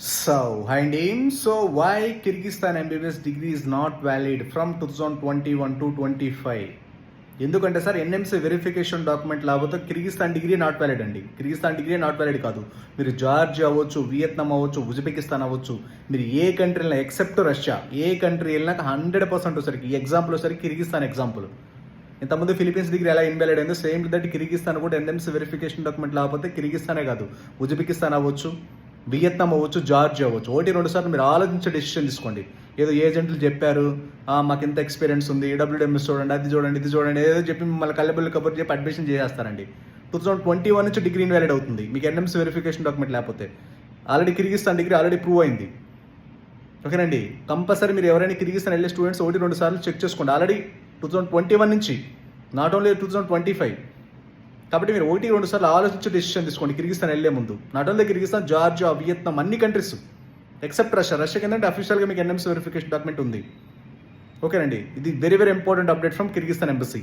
Hi Naeem. So why Kyrgyzstan MBBS degree is not valid from 2021 to 25? ఎందుకంటే sir NMC verification document లేకపోతే Kyrgyzstan degree not valid అండి. Kyrgyzstan degree not valid కాదు. మీరు Georgia అవ్వచ్చు, Vietnam అవ్వచ్చు, Uzbekistan అవ్వచ్చు, మీరు ఏ కంట్రీ వెళ్ళినా ఎక్సెప్ట్ రష్యా, ఏ కంట్రీ వెళ్ళినాక 100% వచ్చరికి ఈ ఎగ్జాంపుల్ వచ్చరికి కిర్గిస్తాన్ ఎగ్జాంపుల్. ఇంతకుముందు ఫిలిపీన్స్ డిగ్రీ ఎలా ఇన్వాలిడ్ అయిందో సేమ్ దట్ కిర్గిస్తాన్ కూడా ఎన్ఎంసీ వెరిఫికేషన్ డాక్యుమెంట్ లేకపోతే కిర్గిస్తానే కాదు, ఉజ్బెకిస్తాన్ అవ్వచ్చు, వియత్నాం అవ్వచ్చు, జార్జియా అవ్వచ్చు. 1-2 సార్లు మీరు ఆలోచించే డెసిషన్ తీసుకోండి. ఏదో ఏజెంట్లు చెప్పారు మాకు ఇంత ఎక్స్పీరియన్స్ ఉంది, డబ్ల్యూడబ్ల్యూఎస్ చూడండి, అది చూడండి, ఇది చూడండి, ఏదో చెప్పి మిమ్మల్ని కళ్ళబుల్లి కబుర్లు చెప్పి అడ్మిషన్ చేసేస్తారండి. 2021 నుంచి డిగ్రీ ఇన్వాలిడ్ అవుతుంది మీకు ఎన్ఎంసీ వెరిఫికేషన్ డాక్యుమెంట్ లేకపోతే. Already Kyrgyzstan degree already prove అయింది. ఓకేనండి, కంపల్సరీ మీరు ఎవరైనా కిర్గిస్తాన్ వెళ్ళే స్టూడెంట్స్ 1-2 సార్లు చెక్ చేసుకోండి. ఆల్రెడీ 2021 నుంచి, నాట్ ఓన్లీ 2025. కాబట్టి మీరు 1-2 సార్లు ఆలోచించి డెసిషన్ తీసుకోండి కిర్గిస్తాన్ వెళ్ళే ముందు. Not only Kyrgyzstan, Georgia, Vietnam అన్ని కంట్రీస్ ఎక్సెప్ట్ రష్యా. రష్యాకి ఏంటంటే అఫీషియల్గా మీకు ఎన్ఎంసీ వెరిఫికేషన్ డాక్యుమెంట్ ఉంది. ఓకేనండి, ఇది very important update from Kyrgyzstan embassy.